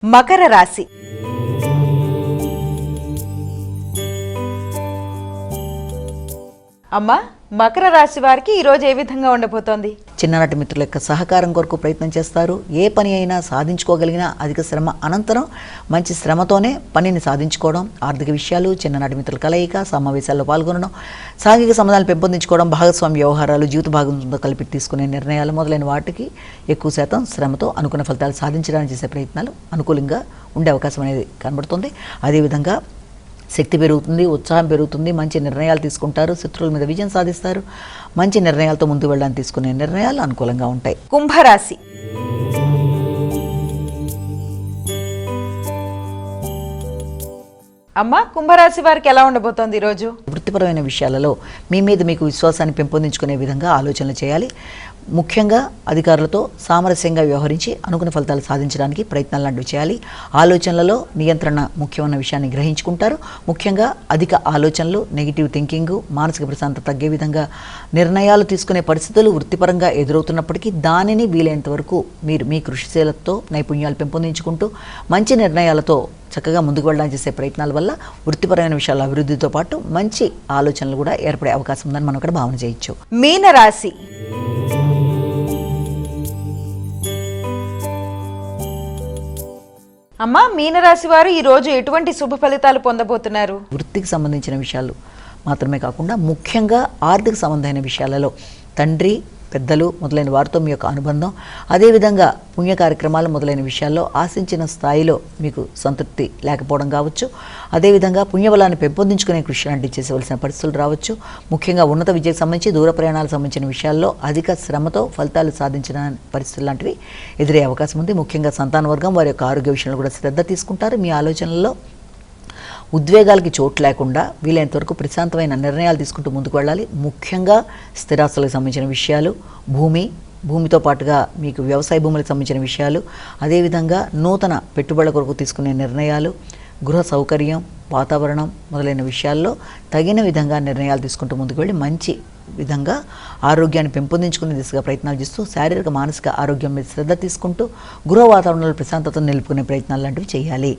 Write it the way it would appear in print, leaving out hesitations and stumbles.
మకర రాశి. అమ్మా, మకర రాశి వారికి ఈరోజు ఏ విధంగా ఉండబోతోంది? చిన్ననాటి మిత్రుల యొక్క సహకారం కొరకు ప్రయత్నం చేస్తారు. ఏ పని అయినా సాధించుకోగలిగిన అధిక శ్రమ అనంతరం మంచి శ్రమతోనే పనిని సాధించుకోవడం, ఆర్థిక విషయాలు, చిన్ననాటి మిత్రుల కలయిక, సమావేశాల్లో పాల్గొనడం, సాంఘిక సంబంధాలు పెంపొందించుకోవడం, భాగస్వామ్య వ్యవహారాలు, జీవిత భాగంతో కలిపి తీసుకునే నిర్ణయాలు మొదలైన వాటికి ఎక్కువ శాతం శ్రమతో అనుకున్న ఫలితాలు సాధించడానికి చేసే ప్రయత్నాలు అనుకూలంగా ఉండే అవకాశం అనేది కనబడుతుంది. అదేవిధంగా శక్తి పెరుగుతుంది, ఉత్సాహం పెరుగుతుంది, మంచి నిర్ణయాలు తీసుకుంటారు, శత్రువుల మీద విజయం సాధిస్తారు, మంచి నిర్ణయాలతో ముందుకు వెళ్ళడానికి తీసుకునే నిర్ణయాలు అనుకూలంగా ఉంటాయి. కుంభరాశి. అమ్మ, కుంభరాశి వారికి ఎలా ఉండబోతోంది ఈరోజు? వృత్తిపరమైన విషయాలలో మీ మీద మీకు విశ్వాసాన్ని పెంపొందించుకునే విధంగా ఆలోచనలు చేయాలి. ముఖ్యంగా అధికారులతో సామరస్యంగా వ్యవహరించి అనుకున్న ఫలితాలు సాధించడానికి ప్రయత్నాలు లాంటివి చేయాలి. ఆలోచనలలో నియంత్రణ ముఖ్యమైన విషయాన్ని గ్రహించుకుంటారు. ముఖ్యంగా అధిక ఆలోచనలు, నెగిటివ్ థింకింగ్, మానసిక ప్రశాంతత తగ్గే విధంగా నిర్ణయాలు తీసుకునే పరిస్థితులు వృత్తిపరంగా ఎదురవుతున్నప్పటికీ దానిని వీలైనంత వరకు మీరు మీ కృషిశీలతో నైపుణ్యాలు పెంపొందించుకుంటూ మంచి నిర్ణయాలతో చక్కగా ముందుకు వెళ్ళడానికి చేసే ప్రయత్నాల వల్ల వృత్తిపరమైన విషయాల అభివృద్ధితో పాటు మంచి ఆలోచనలు కూడా ఏర్పడే అవకాశం ఉందని మనం ఇక్కడ భావన చేయొచ్చు. మీనరాశి. అమ్మా, మీనరాశి వారు ఈ రోజు ఎటువంటి శుభ ఫలితాలు పొందబోతున్నారు? వృత్తికి సంబంధించిన విషయాలు మాత్రమే కాకుండా ముఖ్యంగా ఆర్థిక సంబంధమైన విషయాలలో తండ్రి, పెద్దలు మొదలైన వారితో మీ యొక్క అనుబంధం, అదేవిధంగా పుణ్య కార్యక్రమాలు మొదలైన విషయాల్లో ఆశించిన స్థాయిలో మీకు సంతృప్తి లేకపోవడం కావచ్చు, అదేవిధంగా పుణ్యబలాన్ని పెంపొందించుకునే కృషి లాంటివి చేసేవలసిన పరిస్థితులు రావచ్చు. ముఖ్యంగా ఉన్నత విద్యకు సంబంధించి దూర ప్రయాణాలకు సంబంధించిన విషయాల్లో అధిక శ్రమతో ఫలితాలు సాధించిన పరిస్థితులు లాంటివి ఎదురయ్యే అవకాశం ఉంది. ముఖ్యంగా సంతాన వర్గం వారి యొక్క ఆరోగ్య విషయంలో కూడా శ్రద్ధ తీసుకుంటారు. మీ ఆలోచనల్లో ఉద్వేగాలకి చోటు లేకుండా వీలైనంతవరకు ప్రశాంతమైన నిర్ణయాలు తీసుకుంటూ ముందుకు వెళ్ళాలి. ముఖ్యంగా స్థిరాస్తులకు సంబంధించిన విషయాలు, భూమితో పాటుగా మీకు వ్యవసాయ భూములకు సంబంధించిన విషయాలు, అదేవిధంగా నూతన పెట్టుబడుల కొరకు తీసుకునే నిర్ణయాలు, గృహ సౌకర్యం, వాతావరణం మొదలైన విషయాల్లో తగిన విధంగా నిర్ణయాలు తీసుకుంటూ ముందుకు వెళ్ళి మంచి విధంగా ఆరోగ్యాన్ని పెంపొందించుకునే దిశగా ప్రయత్నాలు చేస్తూ శారీరక మానసిక ఆరోగ్యం మీద శ్రద్ధ తీసుకుంటూ గృహ వాతావరణంలో ప్రశాంతతను నిలుపుకునే ప్రయత్నాలు లాంటివి చేయాలి.